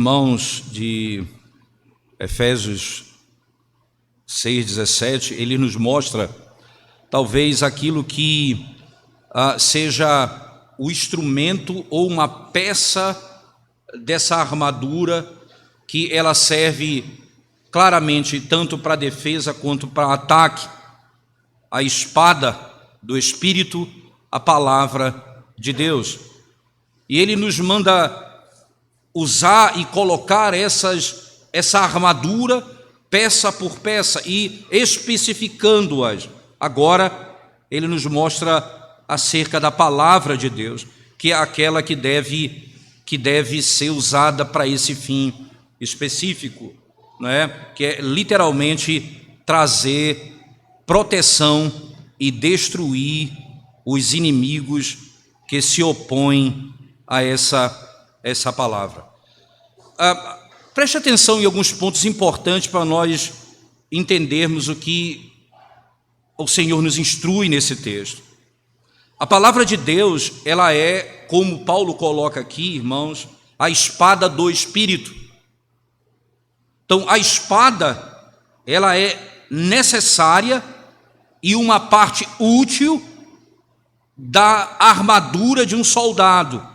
Irmãos, de Efésios 6,17, ele nos mostra talvez aquilo que seja o instrumento ou uma peça dessa armadura, que ela serve claramente tanto para defesa quanto para ataque. A espada do Espírito, a palavra de Deus. E ele nos manda usar e colocar essa armadura peça por peça e especificando-as. Agora ele nos mostra acerca da palavra de Deus, que é aquela que deve ser usada para esse fim específico, não é? Que é literalmente trazer proteção e destruir os inimigos que se opõem a essa palavra. Preste atenção em alguns pontos importantes para nós entendermos o que o Senhor nos instrui nesse texto. A palavra de Deus, ela é, como Paulo coloca aqui, irmãos, a espada do Espírito. Então, a espada, ela é necessária e uma parte útil da armadura de um soldado.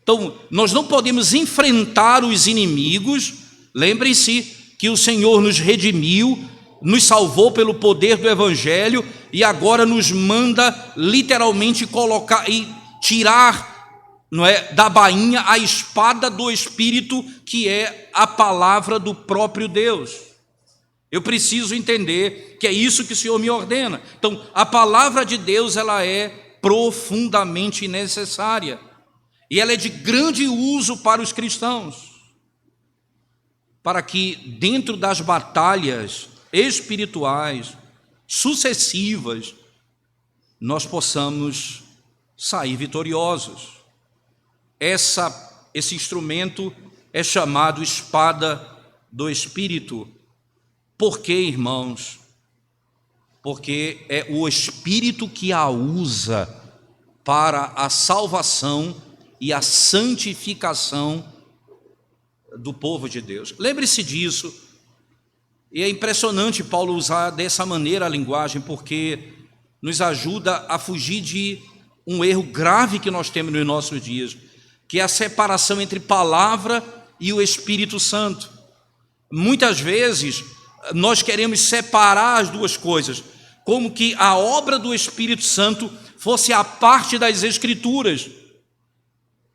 Então, nós não podemos enfrentar os inimigos. Lembrem-se que o Senhor nos redimiu, nos salvou pelo poder do Evangelho e agora nos manda literalmente colocar e tirar, não é, da bainha a espada do Espírito, que é a palavra do próprio Deus. Eu preciso entender que é isso que o Senhor me ordena. Então, a palavra de Deus, ela é profundamente necessária. E ela é de grande uso para os cristãos, para que dentro das batalhas espirituais sucessivas nós possamos sair vitoriosos. Esse instrumento é chamado espada do Espírito. Por quê, irmãos? Porque é o Espírito que a usa para a salvação e a santificação do povo de Deus. Lembre-se disso. E é impressionante Paulo usar dessa maneira a linguagem, porque nos ajuda a fugir de um erro grave que nós temos nos nossos dias, que é a separação entre palavra e o Espírito Santo. Muitas vezes nós queremos separar as duas coisas, como que a obra do Espírito Santo fosse a parte das Escrituras.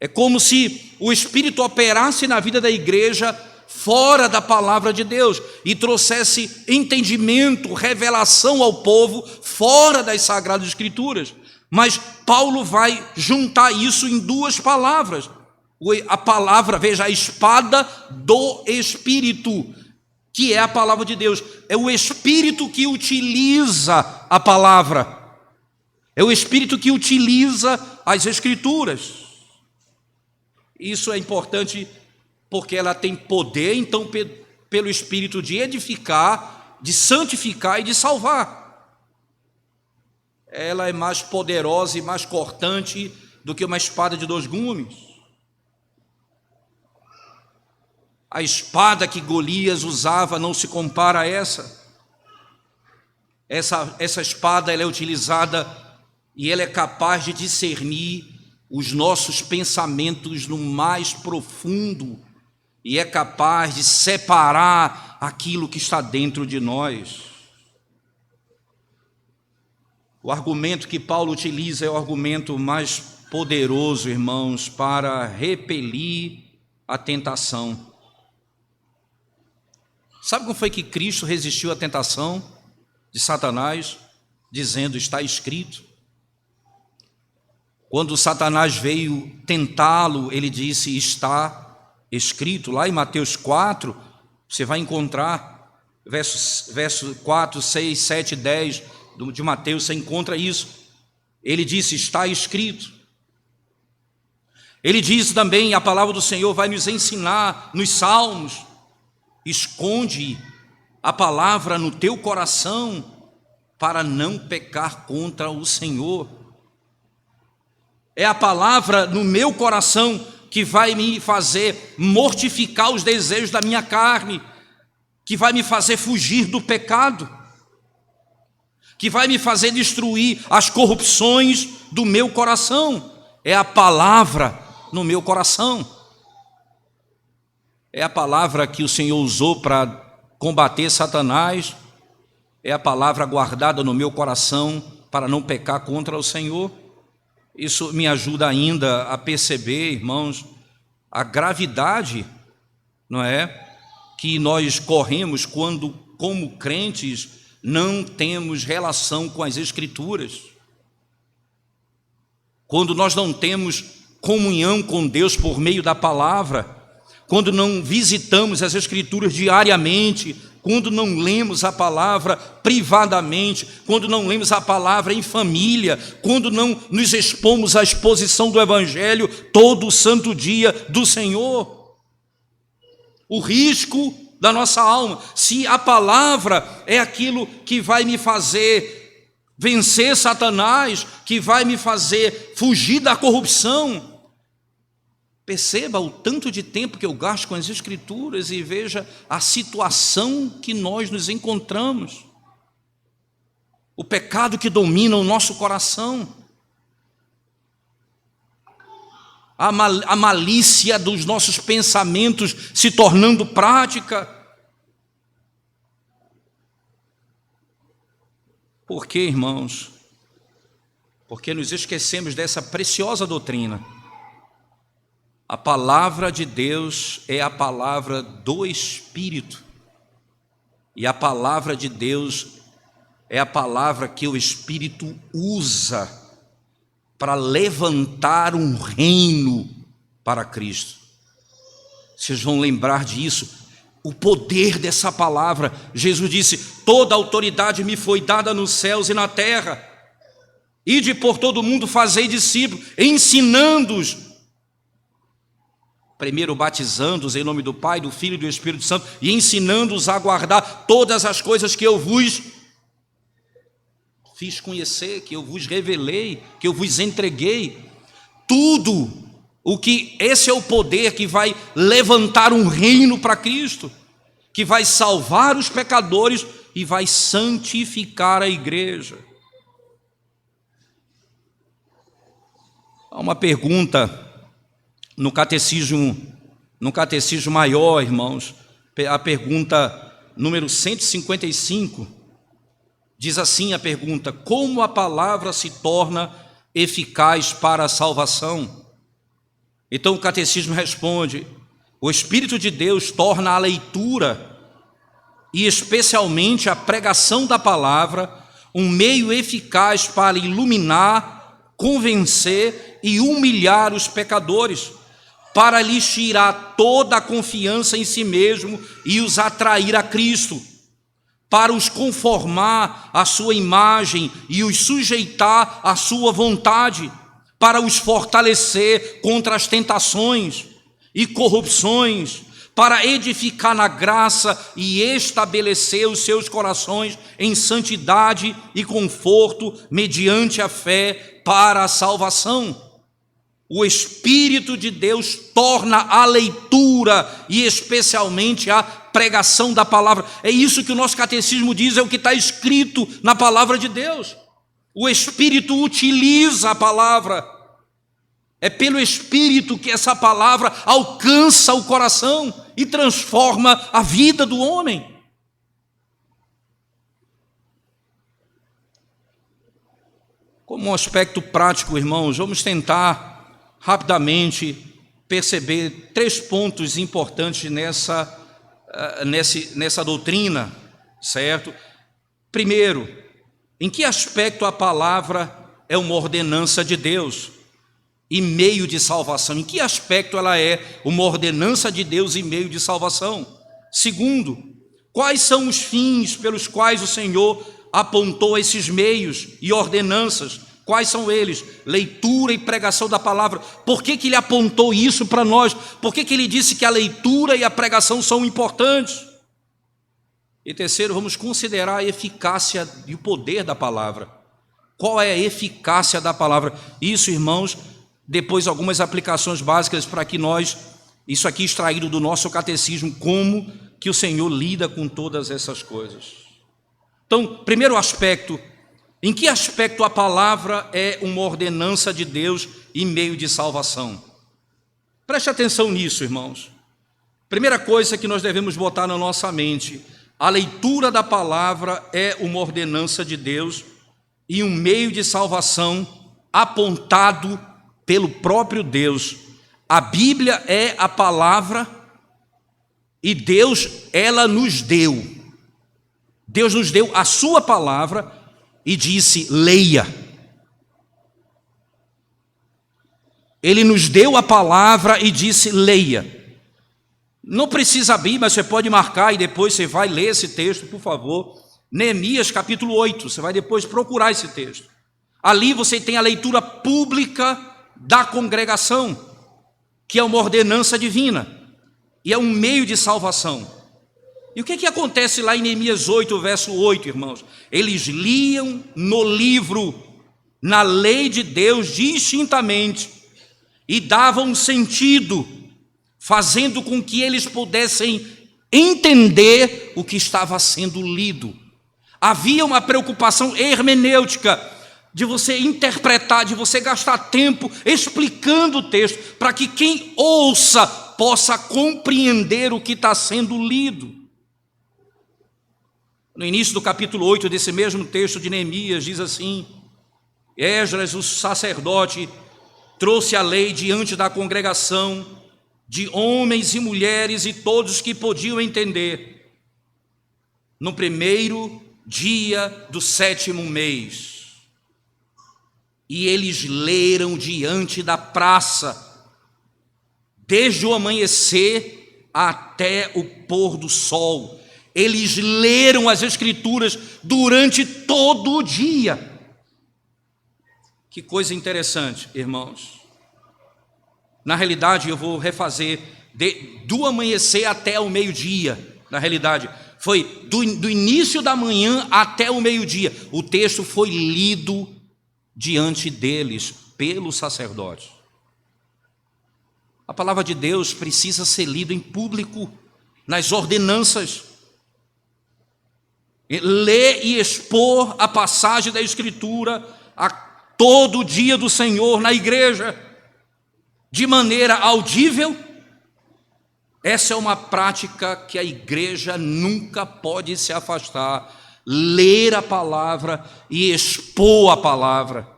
É como se o Espírito operasse na vida da igreja fora da palavra de Deus e trouxesse entendimento, revelação ao povo fora das Sagradas Escrituras. Mas Paulo vai juntar isso em duas palavras. A palavra, veja, a espada do Espírito, que é a palavra de Deus. É o Espírito que utiliza a palavra. É o Espírito que utiliza as Escrituras. Isso é importante porque ela tem poder, então, pelo Espírito de edificar, de santificar e de salvar. Ela é mais poderosa e mais cortante do que uma espada de dois gumes. A espada que Golias usava não se compara a essa. Essa espada, ela é utilizada e ela é capaz de discernir os nossos pensamentos no mais profundo e é capaz de separar aquilo que está dentro de nós. O argumento que Paulo utiliza é o argumento mais poderoso, irmãos, para repelir a tentação. Sabe como foi que Cristo resistiu à tentação de Satanás, dizendo: está escrito? Quando Satanás veio tentá-lo, ele disse: está escrito. Lá em Mateus 4, você vai encontrar, versos 4, 6, 7, 10 de Mateus, você encontra isso. Ele disse: está escrito. Ele diz também, a palavra do Senhor vai nos ensinar nos Salmos: esconde a palavra no teu coração para não pecar contra o Senhor. É a palavra no meu coração que vai me fazer mortificar os desejos da minha carne, que vai me fazer fugir do pecado, que vai me fazer destruir as corrupções do meu coração. É a palavra no meu coração. É a palavra que o Senhor usou para combater Satanás. É a palavra guardada no meu coração para não pecar contra o Senhor. Isso me ajuda ainda a perceber, irmãos, a gravidade, não é, que nós corremos quando, como crentes, não temos relação com as Escrituras. Quando nós não temos comunhão com Deus por meio da palavra, quando não visitamos as Escrituras diariamente, quando não lemos a palavra privadamente, quando não lemos a palavra em família, quando não nos expomos à exposição do Evangelho todo o santo dia do Senhor. O risco da nossa alma, se a palavra é aquilo que vai me fazer vencer Satanás, que vai me fazer fugir da corrupção, perceba o tanto de tempo que eu gasto com as Escrituras e veja a situação que nós nos encontramos. O pecado que domina o nosso coração. A malícia dos nossos pensamentos se tornando prática. Por quê, irmãos? Porque nos esquecemos dessa preciosa doutrina. A palavra de Deus é a palavra do Espírito. E a palavra de Deus é a palavra que o Espírito usa para levantar um reino para Cristo. Vocês vão lembrar disso, o poder dessa palavra. Jesus disse: toda autoridade me foi dada nos céus e na terra. Ide por todo mundo, fazei discípulos, ensinando-os. Primeiro batizando-os em nome do Pai, do Filho e do Espírito Santo, e ensinando-os a guardar todas as coisas que eu vos fiz conhecer, que eu vos revelei, que eu vos entreguei. Tudo o que esse é o poder que vai levantar um reino para Cristo, que vai salvar os pecadores e vai santificar a igreja. Há uma pergunta no catecismo maior, irmãos, a pergunta número 155, diz assim a pergunta: como a palavra se torna eficaz para a salvação? Então o catecismo responde: o Espírito de Deus torna a leitura e especialmente a pregação da palavra um meio eficaz para iluminar, convencer e humilhar os pecadores, para lhes tirar toda a confiança em si mesmo e os atrair a Cristo, para os conformar à sua imagem e os sujeitar à sua vontade, para os fortalecer contra as tentações e corrupções, para edificar na graça e estabelecer os seus corações em santidade e conforto mediante a fé para a salvação. O Espírito de Deus torna a leitura e especialmente a pregação da palavra. É isso que o nosso catecismo diz, é o que está escrito na palavra de Deus. O Espírito utiliza a palavra. É pelo Espírito que essa palavra alcança o coração e transforma a vida do homem. Como um aspecto prático, irmãos, vamos tentar rapidamente perceber 3 pontos importantes nessa doutrina, certo? Primeiro, em que aspecto a palavra é uma ordenança de Deus e meio de salvação? Em que aspecto ela é uma ordenança de Deus e meio de salvação? Segundo, quais são os fins pelos quais o Senhor apontou esses meios e ordenanças? Quais são eles? Leitura e pregação da palavra. Por que ele apontou isso para nós? Por que ele disse que a leitura e a pregação são importantes? E terceiro, vamos considerar a eficácia e o poder da palavra. Qual é a eficácia da palavra? Isso, irmãos, depois algumas aplicações básicas para que nós, isso aqui extraído do nosso catecismo, como que o Senhor lida com todas essas coisas. Então, primeiro aspecto, em que aspecto a palavra é uma ordenança de Deus em meio de salvação? Preste atenção nisso, irmãos. Primeira coisa que nós devemos botar na nossa mente: a leitura da palavra é uma ordenança de Deus e um meio de salvação apontado pelo próprio Deus. A Bíblia é a palavra e Deus, ela nos deu. Deus nos deu a sua palavra e disse: leia. Ele nos deu a palavra e disse: leia. Não precisa abrir, mas você pode marcar e depois você vai ler esse texto, por favor. Neemias capítulo 8, você vai depois procurar esse texto. Ali você tem a leitura pública da congregação, que é uma ordenança divina e é um meio de salvação. E o que acontece lá em Neemias 8, verso 8, irmãos? Eles liam no livro, na lei de Deus, distintamente, e davam sentido, fazendo com que eles pudessem entender o que estava sendo lido. Havia uma preocupação hermenêutica, de você interpretar, de você gastar tempo explicando o texto, para que quem ouça possa compreender o que está sendo lido. No início do capítulo 8 desse mesmo texto de Neemias, diz assim: Esdras, o sacerdote, trouxe a lei diante da congregação, de homens e mulheres e todos que podiam entender, no primeiro dia do 7º mês. E eles leram diante da praça, desde o amanhecer até o pôr do sol. Eles leram as Escrituras durante todo o dia. Que coisa interessante, irmãos. Na realidade, eu vou refazer, do amanhecer até o meio-dia. Na realidade, foi do início da manhã até o meio-dia. O texto foi lido diante deles, pelo sacerdote. A palavra de Deus precisa ser lida em público, nas ordenanças. Ler e expor a passagem da Escritura a todo dia do Senhor na igreja, de maneira audível. Essa é uma prática que a igreja nunca pode se afastar. Ler a palavra e expor a palavra.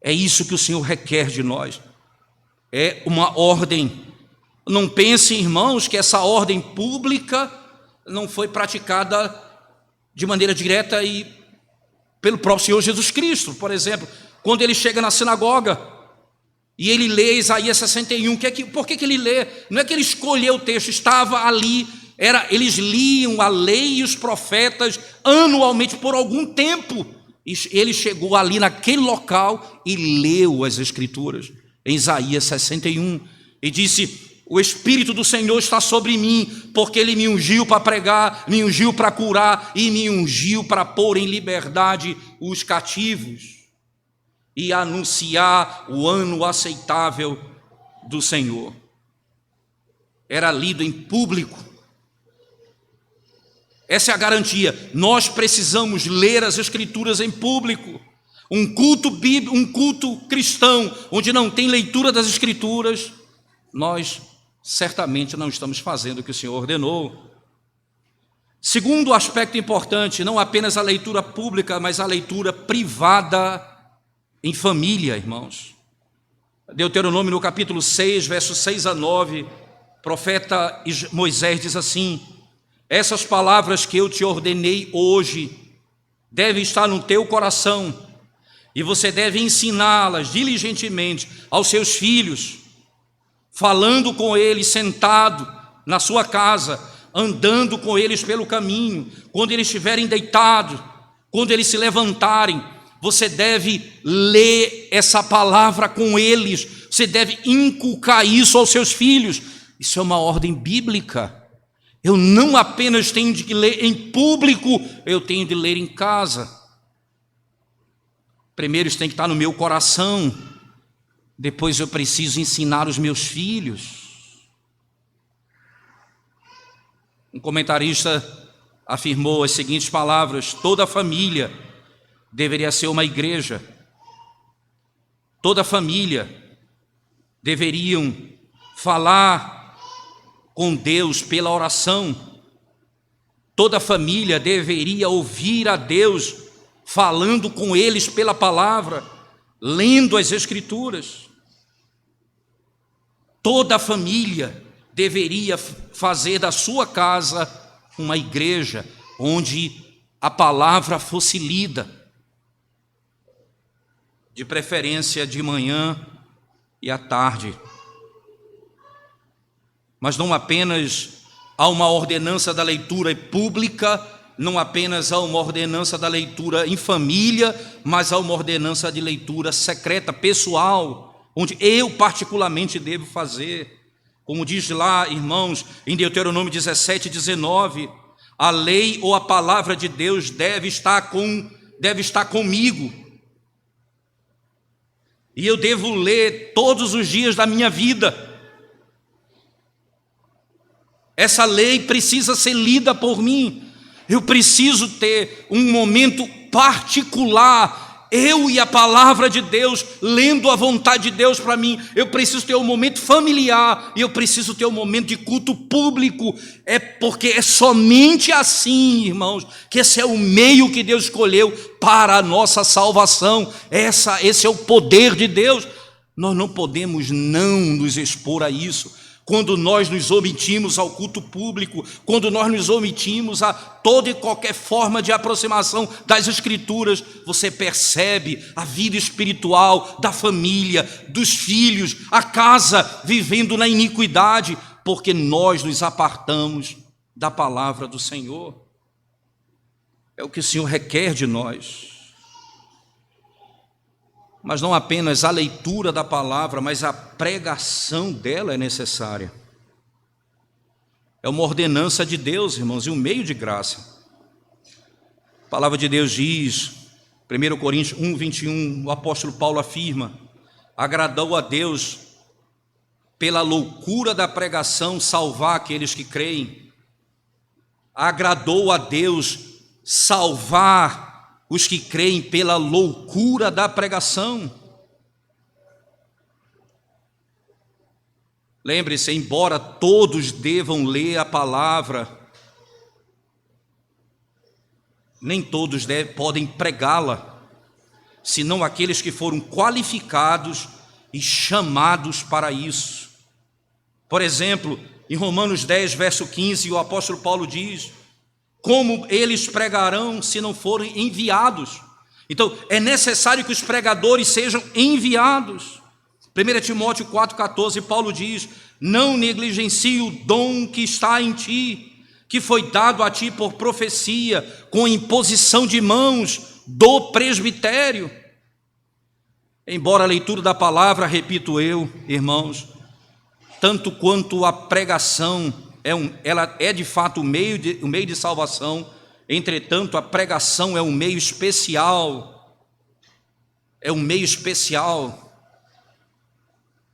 É isso que o Senhor requer de nós. É uma ordem. Não pensem, irmãos, que essa ordem pública não foi praticada de maneira direta e pelo próprio Senhor Jesus Cristo. Por exemplo, quando ele chega na sinagoga e ele lê Isaías 61, por que ele lê? Não é que ele escolheu o texto, estava ali. Eles liam a lei e os profetas anualmente por algum tempo. E ele chegou ali naquele local e leu as Escrituras, em Isaías 61, e disse: o Espírito do Senhor está sobre mim, porque Ele me ungiu para pregar, me ungiu para curar e me ungiu para pôr em liberdade os cativos e anunciar o ano aceitável do Senhor. Era lido em público. Essa é a garantia. Nós precisamos ler as Escrituras em público. Um culto cristão onde não tem leitura das Escrituras, nós certamente não estamos fazendo o que o Senhor ordenou. Segundo aspecto importante, não apenas a leitura pública, mas a leitura privada em família, irmãos. Deuteronômio no capítulo 6, versos 6 a 9, profeta Moisés diz assim: essas palavras que eu te ordenei hoje devem estar no teu coração, e você deve ensiná-las diligentemente aos seus filhos, falando com eles sentado na sua casa, andando com eles pelo caminho, quando eles estiverem deitados, quando eles se levantarem. Você deve ler essa palavra com eles, você deve inculcar isso aos seus filhos. Isso é uma ordem bíblica. Eu não apenas tenho de ler em público, eu tenho de ler em casa. Primeiro isso tem que estar no meu coração. Depois eu preciso ensinar os meus filhos. Um comentarista afirmou as seguintes palavras: toda família deveria ser uma igreja. Toda família deveriam falar com Deus pela oração. Toda família deveria ouvir a Deus falando com eles pela palavra, lendo as Escrituras. Toda família deveria fazer da sua casa uma igreja onde a palavra fosse lida, de preferência de manhã e à tarde. Mas não apenas há uma ordenança da leitura pública, não apenas há uma ordenança da leitura em família, mas há uma ordenança de leitura secreta, pessoal, onde eu particularmente devo fazer. Como diz lá, irmãos, em Deuteronômio 17:19, a lei ou a palavra de Deus deve estar comigo. E eu devo ler todos os dias da minha vida. Essa lei precisa ser lida por mim. Eu preciso ter um momento particular, eu e a palavra de Deus, lendo a vontade de Deus para mim. Eu preciso ter um momento familiar, e eu preciso ter um momento de culto público. É porque é somente assim, irmãos, que esse é o meio que Deus escolheu para a nossa salvação. Esse é o poder de Deus. Nós não podemos não nos expor a isso. Quando nós nos omitimos ao culto público, quando nós nos omitimos a toda e qualquer forma de aproximação das Escrituras, você percebe a vida espiritual da família, dos filhos, a casa vivendo na iniquidade, porque nós nos apartamos da palavra do Senhor. É o que o Senhor requer de nós. Mas não apenas a leitura da palavra, mas a pregação dela é necessária. É uma ordenança de Deus, irmãos, e um meio de graça. A palavra de Deus diz, 1 Coríntios 1:21, o apóstolo Paulo afirma: agradou a Deus pela loucura da pregação salvar aqueles que creem. Agradou a Deus salvar os que creem pela loucura da pregação. Lembre-se, embora todos devam ler a palavra, nem todos podem pregá-la, senão aqueles que foram qualificados e chamados para isso. Por exemplo, em Romanos 10, verso 15, o apóstolo Paulo diz: como eles pregarão se não forem enviados? Então, é necessário que os pregadores sejam enviados. 1 Timóteo 4,14, Paulo diz: não negligencie o dom que está em ti, que foi dado a ti por profecia, com imposição de mãos do presbitério. Embora a leitura da palavra, repito eu, irmãos, tanto quanto a pregação, ela é de fato o meio de salvação. Entretanto, a pregação é um meio especial,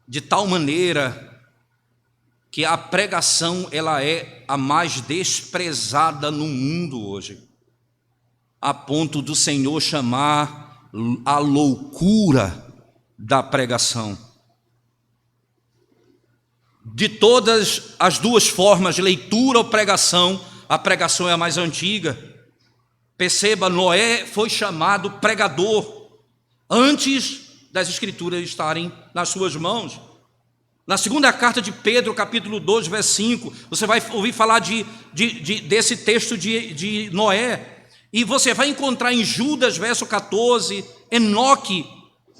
de tal maneira que a pregação ela é a mais desprezada no mundo hoje, a ponto do Senhor chamar a loucura da pregação. De todas as duas formas, leitura ou pregação, a pregação é a mais antiga. Perceba, Noé foi chamado pregador antes das Escrituras estarem nas suas mãos. Na segunda carta de Pedro, capítulo 2, verso 5, você vai ouvir falar desse texto de Noé. E você vai encontrar em Judas, verso 14, Enoque,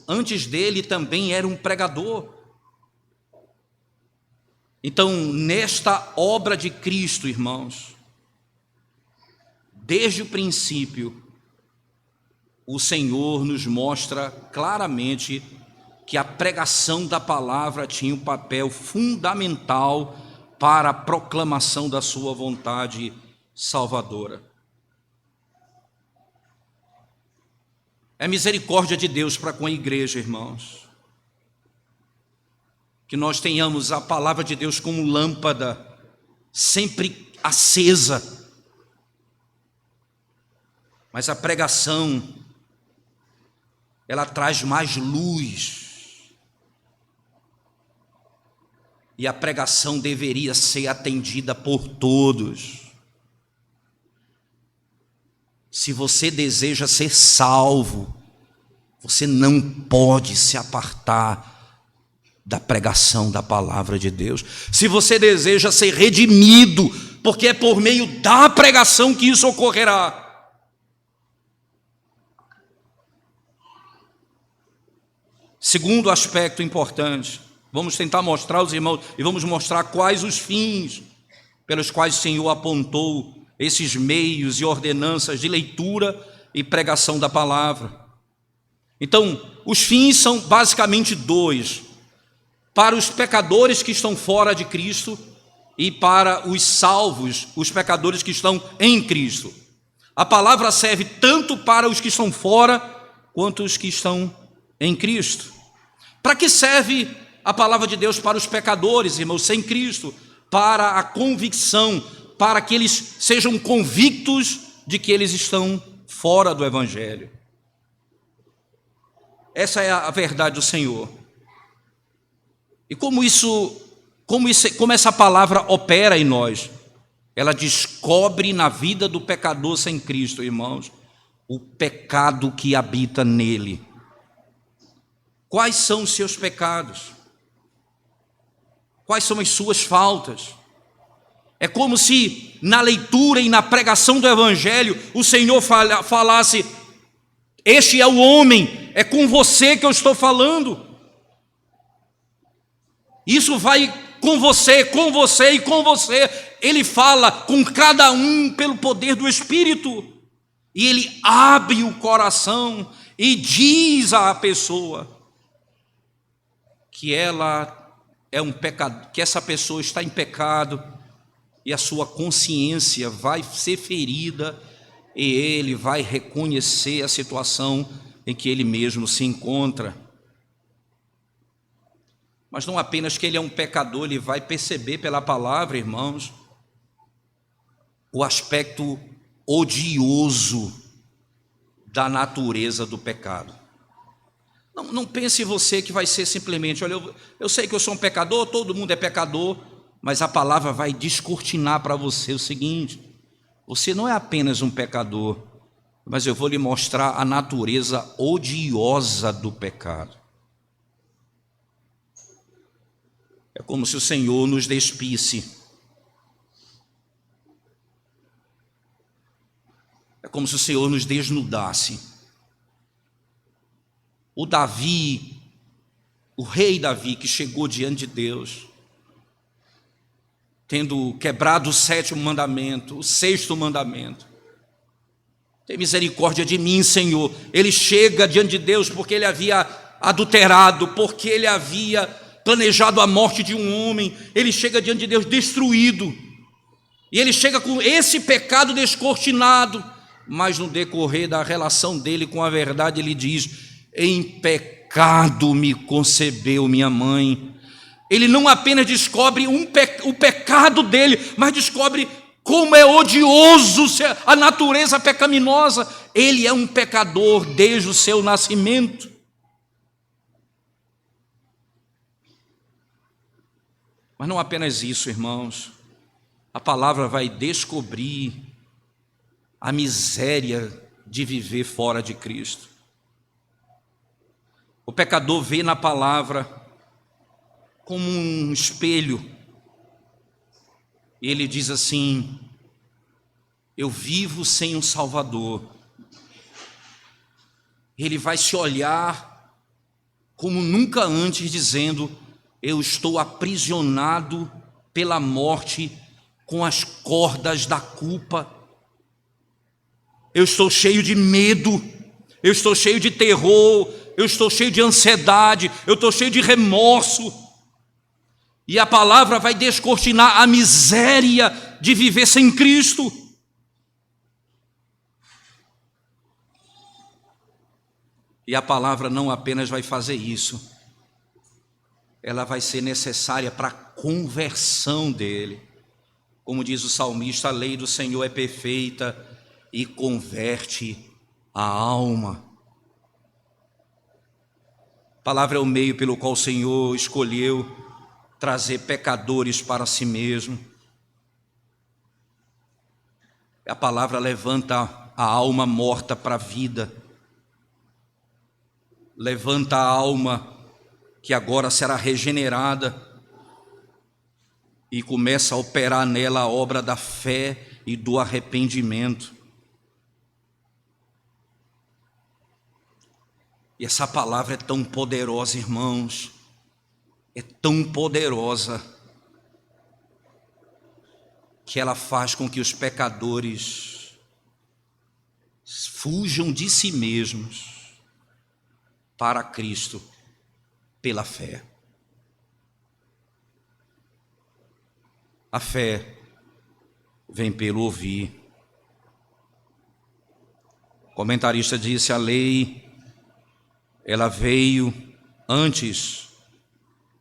antes dele também era um pregador. Então, nesta obra de Cristo, irmãos, desde o princípio, o Senhor nos mostra claramente que a pregação da palavra tinha um papel fundamental para a proclamação da sua vontade salvadora. É misericórdia de Deus para com a igreja, irmãos, que nós tenhamos a palavra de Deus como lâmpada, sempre acesa. Mas a pregação, ela traz mais luz. E a pregação deveria ser atendida por todos. Se você deseja ser salvo, você não pode se apartar da pregação da palavra de Deus. Se você deseja ser redimido, porque é por meio da pregação que isso ocorrerá. Segundo aspecto importante, vamos tentar mostrar aos irmãos e vamos mostrar quais os fins pelos quais o Senhor apontou esses meios e ordenanças de leitura e pregação da palavra. Então, os fins são basicamente dois: para os pecadores que estão fora de Cristo e para os salvos, os pecadores que estão em Cristo. A palavra serve tanto para os que estão fora quanto os que estão em Cristo. Para que serve a palavra de Deus para os pecadores, irmãos, sem Cristo? Para a convicção, para que eles sejam convictos de que eles estão fora do Evangelho. Essa é a verdade do Senhor. E como essa palavra opera em nós? Ela descobre na vida do pecador sem Cristo, irmãos, o pecado que habita nele. Quais são os seus pecados? Quais são as suas faltas? É como se na leitura e na pregação do Evangelho o Senhor falasse: este é o homem, é com você que eu estou falando. Isso vai com você e com você. Ele fala com cada um pelo poder do Espírito. E ele abre o coração e diz à pessoa que ela é um pecado, que essa pessoa está em pecado e a sua consciência vai ser ferida e ele vai reconhecer a situação em que ele mesmo se encontra. Mas não apenas que ele é um pecador, ele vai perceber pela palavra, irmãos, o aspecto odioso da natureza do pecado. Não pense você que vai ser simplesmente: olha, eu sei que eu sou um pecador, todo mundo é pecador, mas a palavra vai descortinar para você o seguinte: você não é apenas um pecador, mas eu vou lhe mostrar a natureza odiosa do pecado. É como se o Senhor nos despisse. É como se o Senhor nos desnudasse. O rei Davi, que chegou diante de Deus, tendo quebrado o 7º mandamento, o 6º mandamento: tem misericórdia de mim, Senhor. Ele chega diante de Deus porque ele havia adulterado, porque ele havia planejado a morte de um homem. Ele chega diante de Deus destruído, e ele chega com esse pecado descortinado, mas no decorrer da relação dele com a verdade, ele diz: em pecado me concebeu minha mãe. Ele não apenas descobre o pecado dele, mas descobre como é odioso a natureza pecaminosa. Ele é um pecador desde o seu nascimento. Mas não apenas isso, irmãos. A palavra vai descobrir a miséria de viver fora de Cristo. O pecador vê na palavra como um espelho. E ele diz assim: eu vivo sem um Salvador. Ele vai se olhar como nunca antes, dizendo: eu estou aprisionado pela morte com as cordas da culpa. Eu estou cheio de medo, eu estou cheio de terror, eu estou cheio de ansiedade, eu estou cheio de remorso. E a palavra vai descortinar a miséria de viver sem Cristo. E a palavra não apenas vai fazer isso, ela vai ser necessária para a conversão dele. Como diz o salmista, a lei do Senhor é perfeita e converte a alma. A palavra é o meio pelo qual o Senhor escolheu trazer pecadores para si mesmo. A palavra levanta a alma morta para a vida. Levanta a alma que agora será regenerada e começa a operar nela a obra da fé e do arrependimento. E essa palavra é tão poderosa, irmãos, é tão poderosa, que ela faz com que os pecadores fujam de si mesmos para Cristo pela fé. A fé vem pelo ouvir. O comentarista disse: a lei, ela veio antes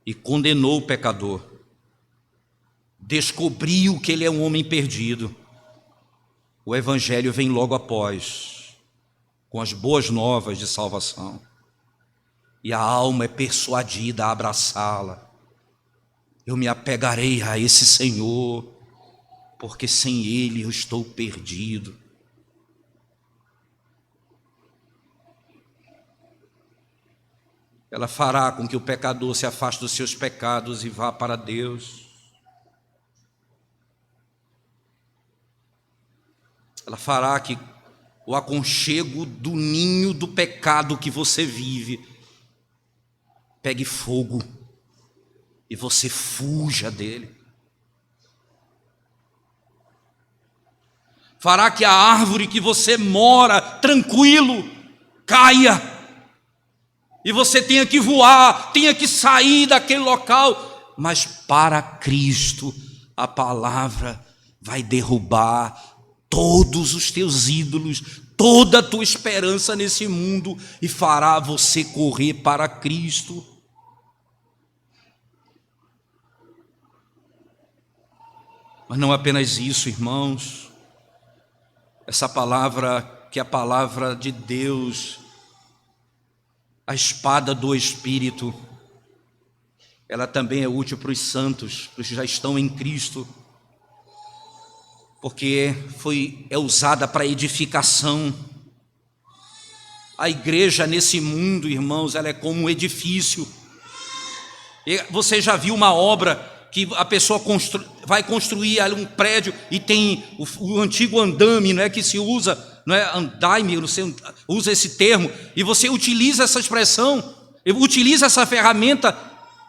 e condenou o pecador. Descobriu que ele é um homem perdido. O evangelho vem logo após, com as boas novas de salvação. E a alma é persuadida a abraçá-la. Eu me apegarei a esse Senhor, porque sem Ele eu estou perdido. Ela fará com que o pecador se afaste dos seus pecados e vá para Deus. Ela fará que o aconchego do ninho do pecado que você vive pegue fogo e você fuja dele. Fará que a árvore que você mora tranquilo caia e você tenha que voar, tenha que sair daquele local, mas para Cristo a palavra vai derrubar todos os teus ídolos, toda a tua esperança nesse mundo e fará você correr para Cristo. Mas não apenas isso, irmãos. Essa palavra, que é a palavra de Deus, a espada do Espírito, ela também é útil para os santos, para os que já estão em Cristo, porque é usada para edificação. A igreja nesse mundo, irmãos, ela é como um edifício. E você já viu uma obra que a pessoa vai construir um prédio e tem o antigo andame, não é, que se usa, não é, andaime, eu não sei, usa esse termo, e você utiliza essa expressão, utiliza essa ferramenta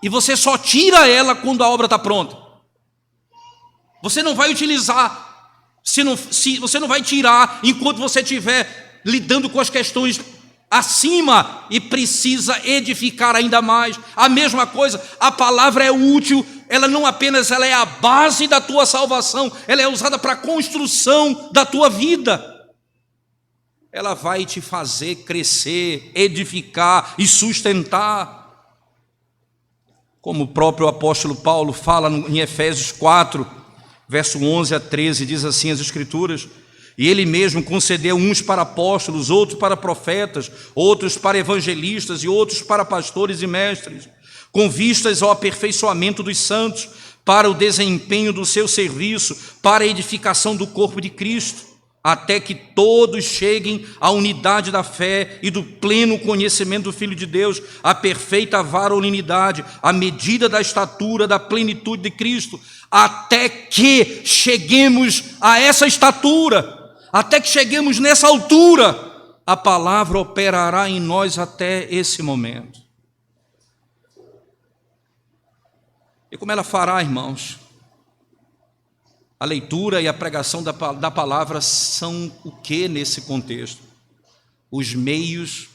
e você só tira ela quando a obra está pronta. Você não vai utilizar, você não vai tirar enquanto você estiver lidando com as questões acima e precisa edificar ainda mais. A mesma coisa, a palavra é útil, ela não apenas ela é a base da tua salvação, ela é usada para a construção da tua vida. Ela vai te fazer crescer, edificar e sustentar. Como o próprio apóstolo Paulo fala em Efésios 4, verso 11 a 13, diz assim as Escrituras: e ele mesmo concedeu uns para apóstolos, outros para profetas, outros para evangelistas e outros para pastores e mestres, com vistas ao aperfeiçoamento dos santos, para o desempenho do seu serviço, para a edificação do corpo de Cristo, até que todos cheguem à unidade da fé e do pleno conhecimento do Filho de Deus, à perfeita varonilidade, à medida da estatura da plenitude de Cristo, até que cheguemos a essa estatura, até que cheguemos nessa altura, a palavra operará em nós até esse momento. E como ela fará, irmãos? A leitura e a pregação da palavra são o que nesse contexto? Os meios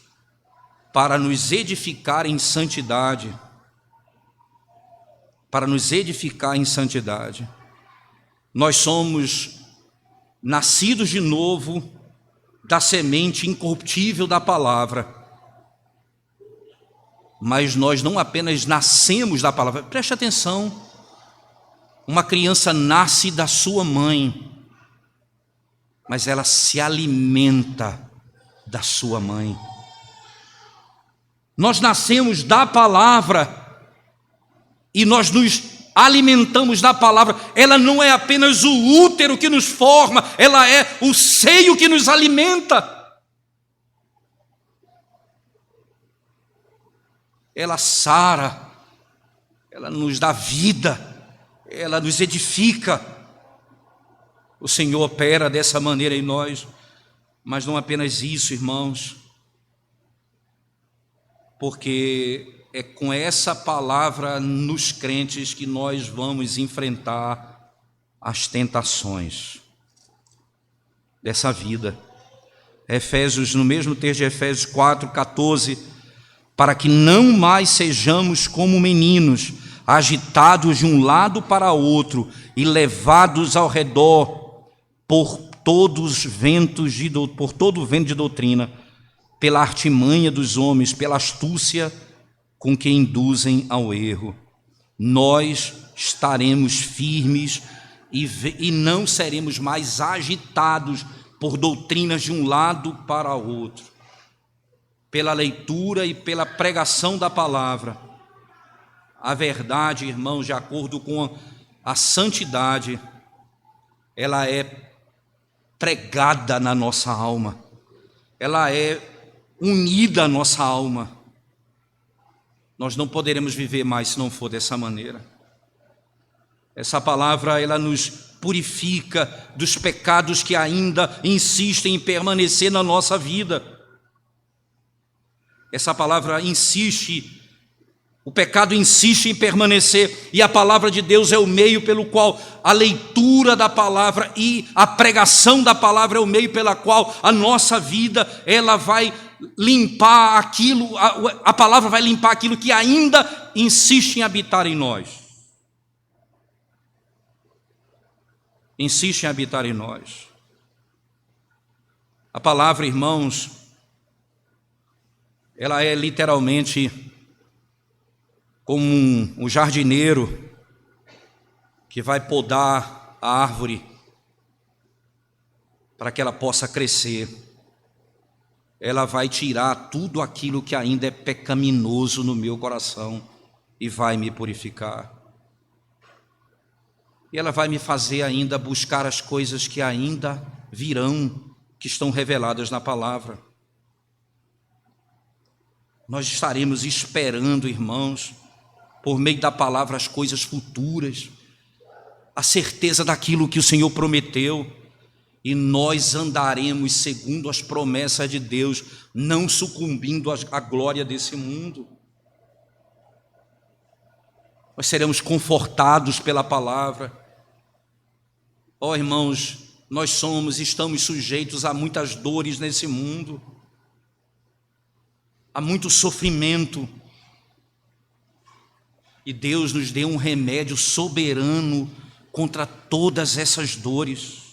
para nos edificar em santidade. Para nos edificar em santidade. Nós somos nascidos de novo da semente incorruptível da palavra. mas nós não apenas nascemos da palavra. Preste atenção, uma criança nasce da sua mãe, mas ela se alimenta da sua mãe. Nós nascemos da palavra e nós nos alimentamos da palavra. Ela não é apenas o útero que nos forma, ela é o seio que nos alimenta. Ela sara, ela nos dá vida, ela nos edifica. O Senhor opera dessa maneira em nós, mas não apenas isso, irmãos, porque é com essa palavra nos crentes que nós vamos enfrentar as tentações dessa vida. Efésios, no mesmo texto de Efésios 4:14, para que não mais sejamos como meninos, agitados de um lado para outro e levados ao redor por todo o vento de doutrina, pela artimanha dos homens, pela astúcia com que induzem ao erro. Nós estaremos firmes e não seremos mais agitados por doutrinas de um lado para o outro. Pela leitura e pela pregação da palavra. A verdade, irmãos, de acordo com a santidade, ela é pregada na nossa alma, ela é unida à nossa alma. Nós não poderemos viver mais se não for dessa maneira. Essa palavra, ela nos purifica dos pecados que ainda insistem em permanecer na nossa vida. Essa palavra insiste, o pecado insiste em permanecer, e a palavra de Deus é o meio pelo qual a leitura da palavra e a pregação da palavra é o meio pela qual a nossa vida, ela vai limpar aquilo, a palavra vai limpar aquilo que ainda insiste em habitar em nós. Insiste em habitar em nós. A palavra, irmãos, ela é literalmente como um jardineiro que vai podar a árvore para que ela possa crescer. Ela vai tirar tudo aquilo que ainda é pecaminoso no meu coração e vai me purificar. E ela vai me fazer ainda buscar as coisas que ainda virão, que estão reveladas na palavra. Nós estaremos esperando, irmãos, por meio da palavra, as coisas futuras, a certeza daquilo que o Senhor prometeu, e nós andaremos segundo as promessas de Deus, não sucumbindo à glória desse mundo. Nós seremos confortados pela palavra. Ó, irmãos, nós estamos sujeitos a muitas dores nesse mundo, há muito sofrimento, e Deus nos deu um remédio soberano contra todas essas dores.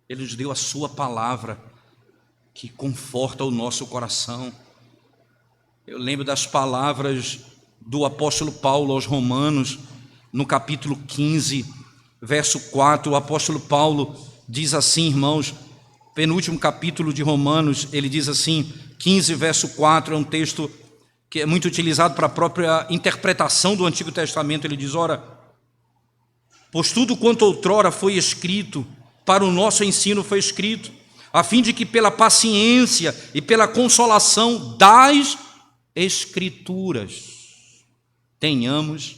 Ele nos deu a sua palavra, que conforta o nosso coração. Eu lembro das palavras do apóstolo Paulo aos Romanos, no capítulo 15, verso 4, o apóstolo Paulo diz assim, irmãos, penúltimo capítulo de Romanos, ele diz assim, 15, verso 4, é um texto que é muito utilizado para a própria interpretação do Antigo Testamento. Ele diz, ora, pois tudo quanto outrora foi escrito, para o nosso ensino foi escrito, a fim de que pela paciência e pela consolação das Escrituras tenhamos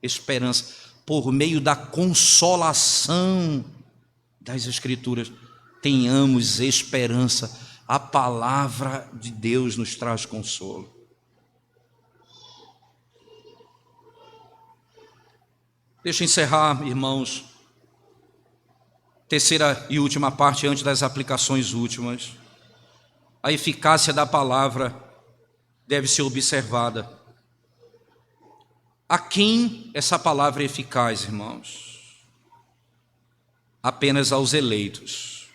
esperança. Por meio da consolação das Escrituras tenhamos esperança. A palavra de Deus nos traz consolo. Deixa eu encerrar, irmãos, terceira e última parte, antes das aplicações últimas. A eficácia da palavra deve ser observada. A quem essa palavra é eficaz, irmãos? Apenas aos eleitos.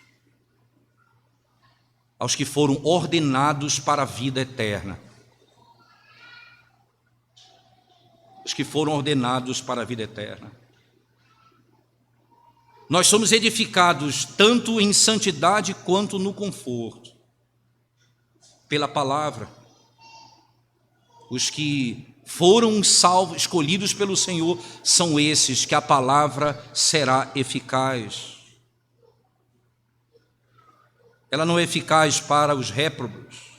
aos que foram ordenados para a vida eterna. Os que foram ordenados para a vida eterna. Nós somos edificados tanto em santidade quanto no conforto, pela palavra. Os que foram salvos, escolhidos pelo Senhor, são esses que a palavra será eficaz. Ela não é eficaz para os réprobos,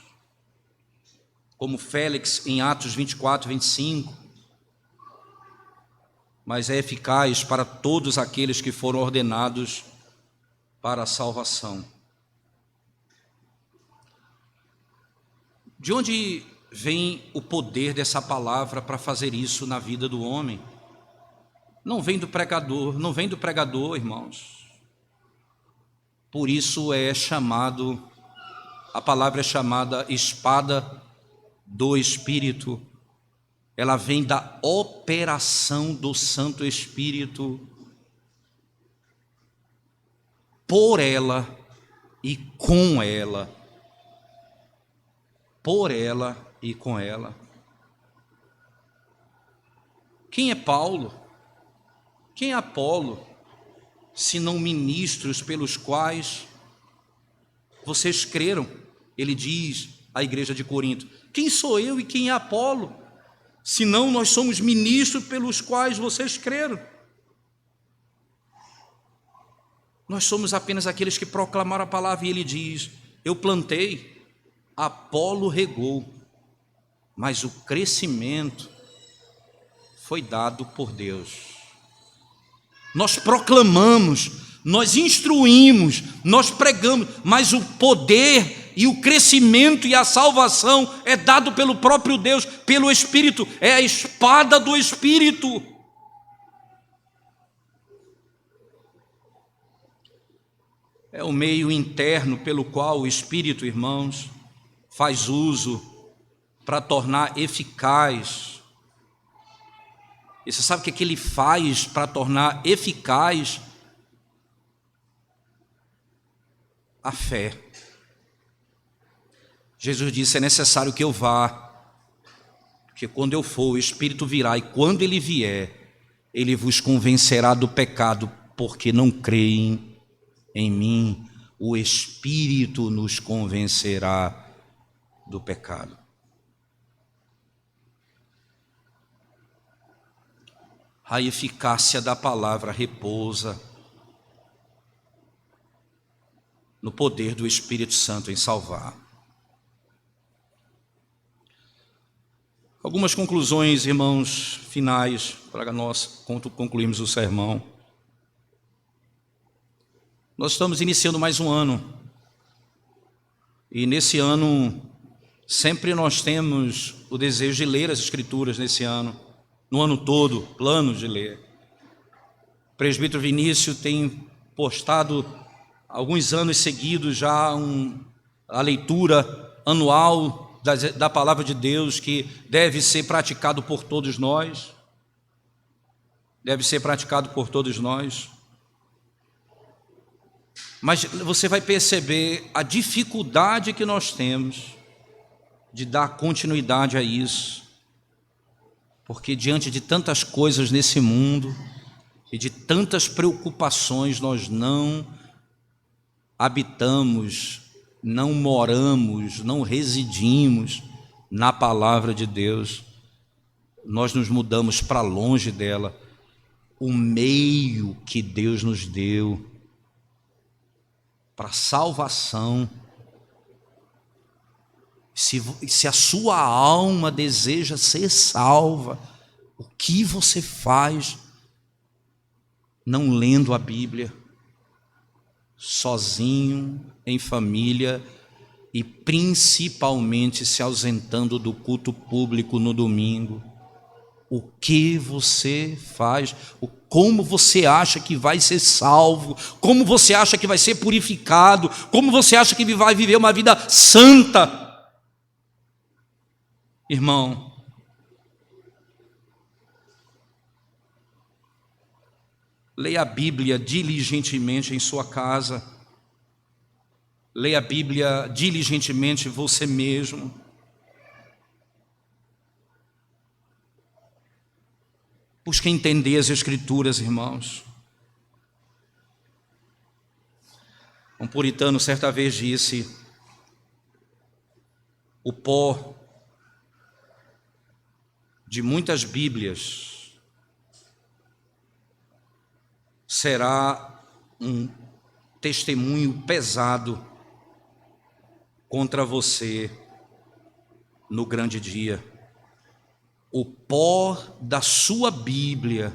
como Félix em Atos 24, 25, mas é eficaz para todos aqueles que foram ordenados para a salvação. De onde vem o poder dessa palavra para fazer isso na vida do homem? Não vem do pregador, irmãos. Por isso a palavra é chamada espada do Espírito. Ela vem da operação do Santo Espírito por ela e com ela. Por ela e com ela. Quem é Paulo? Quem é Apolo? Senão ministros pelos quais vocês creram. Ele diz à igreja de Corinto: quem sou eu e quem é Apolo? Senão nós somos ministros pelos quais vocês creram. Nós somos apenas aqueles que proclamaram a palavra. E ele diz: eu plantei, Apolo regou, mas o crescimento foi dado por Deus. Nós proclamamos, nós instruímos, nós pregamos, mas o poder e o crescimento e a salvação é dado pelo próprio Deus, pelo Espírito. É a espada do Espírito. É o meio interno pelo qual o Espírito, irmãos, faz uso para tornar eficaz. E você sabe o que ele faz para tornar eficaz? A fé. Jesus disse: é necessário que eu vá, porque quando eu for, o Espírito virá, e quando ele vier, ele vos convencerá do pecado, porque não creem em mim. O Espírito nos convencerá do pecado. A eficácia da palavra repousa no poder do Espírito Santo em salvar. Algumas conclusões, irmãos, finais, para nós concluirmos o sermão. Nós estamos iniciando mais um ano, e nesse ano, sempre nós temos o desejo de ler as Escrituras nesse ano, no ano todo, planos de ler. O presbítero Vinícius tem postado alguns anos seguidos já a leitura anual da palavra de Deus, que deve ser praticado por todos nós. Deve ser praticado por todos nós. Mas você vai perceber a dificuldade que nós temos de dar continuidade a isso. Porque diante de tantas coisas nesse mundo e de tantas preocupações, nós não habitamos, não moramos, não residimos na palavra de Deus. Nós nos mudamos para longe dela. O meio que Deus nos deu para a salvação. Se a sua alma deseja ser salva, o que você faz? Não lendo a Bíblia, sozinho, em família, e principalmente se ausentando do culto público no domingo. O que você faz? Como você acha que vai ser salvo? Como você acha que vai ser purificado? Como você acha que vai viver uma vida santa? Irmão, leia a Bíblia diligentemente em sua casa. Leia a Bíblia diligentemente você mesmo. Busque entender as Escrituras, irmãos. Um puritano certa vez disse: o pó de muitas Bíblias será um testemunho pesado contra você no grande dia. O pó da sua Bíblia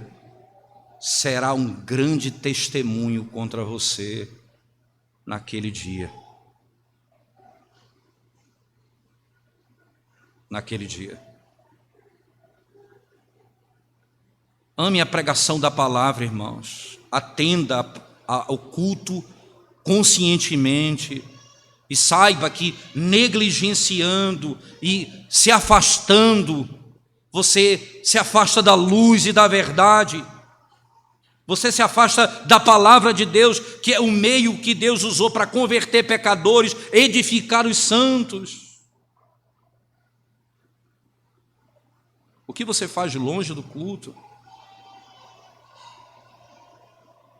será um grande testemunho contra você naquele dia. Naquele dia. Ame a pregação da palavra, irmãos. Atenda ao culto conscientemente. E saiba que negligenciando e se afastando, você se afasta da luz e da verdade. Você se afasta da palavra de Deus, que é o meio que Deus usou para converter pecadores, edificar os santos. O que você faz longe do culto?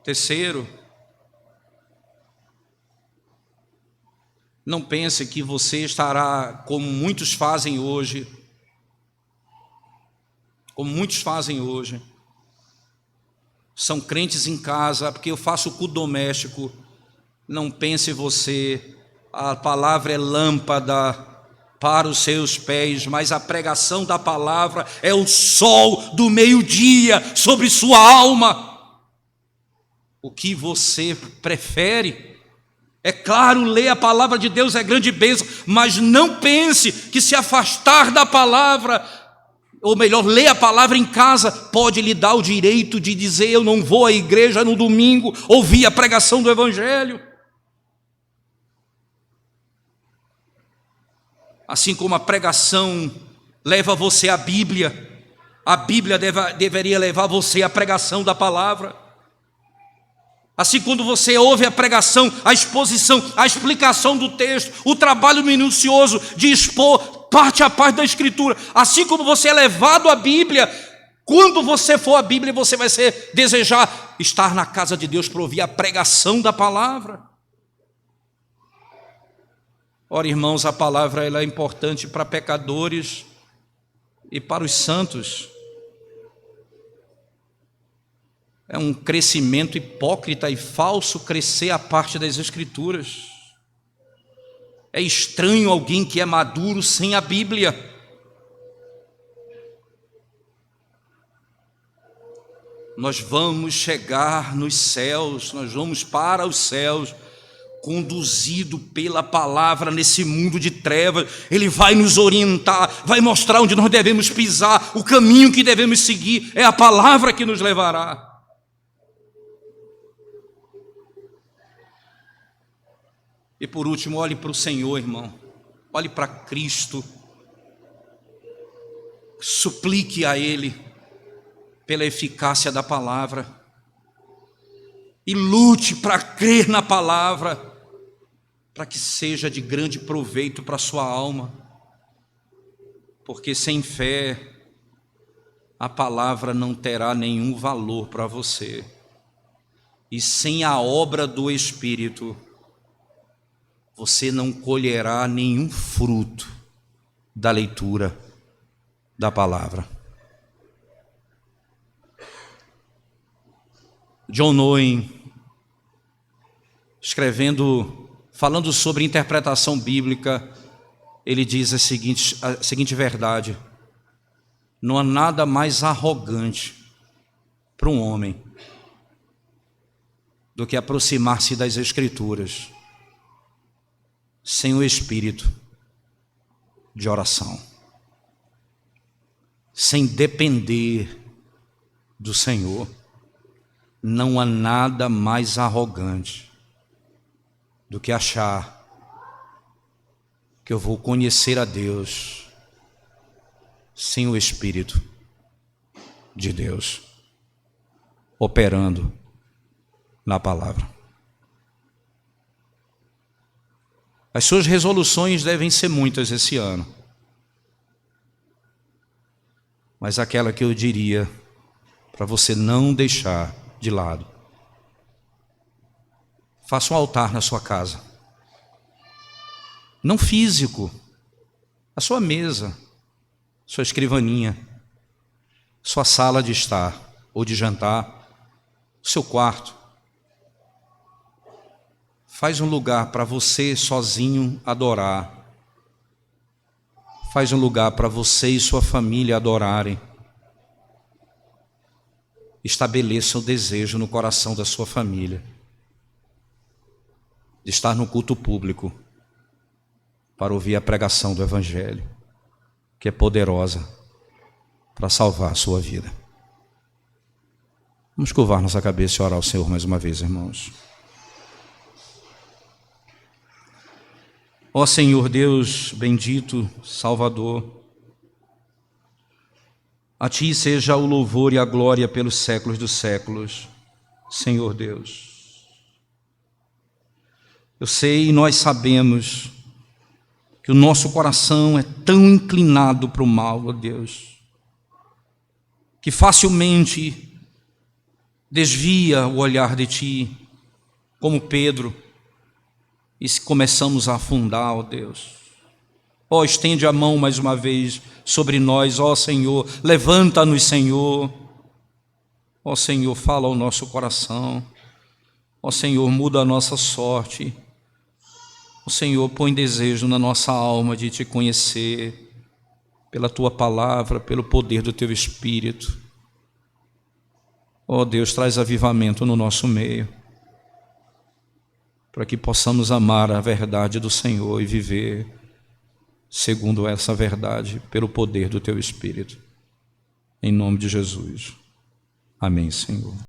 Terceiro, não pense que você estará como muitos fazem hoje. Como muitos fazem hoje. São crentes em casa, porque eu faço culto doméstico. Não pense você, a palavra é lâmpada para os seus pés, mas a pregação da palavra é o sol do meio-dia sobre sua alma. O que você prefere? É claro, ler a palavra de Deus é grande bênção, mas não pense que se afastar da palavra, ou melhor, ler a palavra em casa, pode lhe dar o direito de dizer: eu não vou à igreja no domingo, ouvir a pregação do Evangelho. Assim como a pregação leva você à Bíblia, a Bíblia deveria levar você à pregação da palavra. Assim, quando você ouve a pregação, a exposição, a explicação do texto, o trabalho minucioso de expor parte a parte da Escritura, assim como você é levado à Bíblia, quando você for à Bíblia, você vai desejar estar na casa de Deus para ouvir a pregação da palavra. Ora, irmãos, a palavra ela é importante para pecadores e para os santos. É um crescimento hipócrita e falso crescer a parte das Escrituras. É estranho alguém que é maduro sem a Bíblia. Nós vamos chegar nos céus, nós vamos para os céus, conduzido pela palavra nesse mundo de trevas. Ele vai nos orientar, vai mostrar onde nós devemos pisar, o caminho que devemos seguir. É a palavra que nos levará. E por último, olhe para o Senhor, irmão. Olhe para Cristo. Suplique a Ele pela eficácia da palavra. E lute para crer na palavra, para que seja de grande proveito para a sua alma. Porque sem fé, a palavra não terá nenhum valor para você. E sem a obra do Espírito, você não colherá nenhum fruto da leitura da palavra. John Owen, falando sobre interpretação bíblica, ele diz a seguinte verdade: não há nada mais arrogante para um homem do que aproximar-se das Escrituras sem o espírito de oração, sem depender do Senhor. Não há nada mais arrogante do que achar que eu vou conhecer a Deus sem o Espírito de Deus operando na palavra. As suas resoluções devem ser muitas esse ano. Mas aquela que eu diria para você não deixar de lado. Faça um altar na sua casa. Não físico. A sua mesa, sua escrivaninha, sua sala de estar ou de jantar, seu quarto. Faz um lugar para você sozinho adorar. Faz um lugar para você e sua família adorarem. Estabeleça o desejo no coração da sua família de estar no culto público para ouvir a pregação do Evangelho, que é poderosa para salvar a sua vida. Vamos curvar nossa cabeça e orar ao Senhor mais uma vez, irmãos. Ó Senhor Deus bendito, Salvador, a Ti seja o louvor e a glória pelos séculos dos séculos, Senhor Deus. Eu sei e nós sabemos que o nosso coração é tão inclinado para o mal, ó Deus, que facilmente desvia o olhar de Ti, como Pedro, e se começamos a afundar, ó Deus. Ó, estende a mão mais uma vez sobre nós, ó Senhor, levanta-nos, Senhor. Ó Senhor, fala ao nosso coração. Ó Senhor, muda a nossa sorte. Ó Senhor, põe desejo na nossa alma de Te conhecer, pela Tua palavra, pelo poder do Teu Espírito. Ó Deus, traz avivamento no nosso meio, para que possamos amar a verdade do Senhor e viver segundo essa verdade, pelo poder do Teu Espírito. Em nome de Jesus. Amém, Senhor.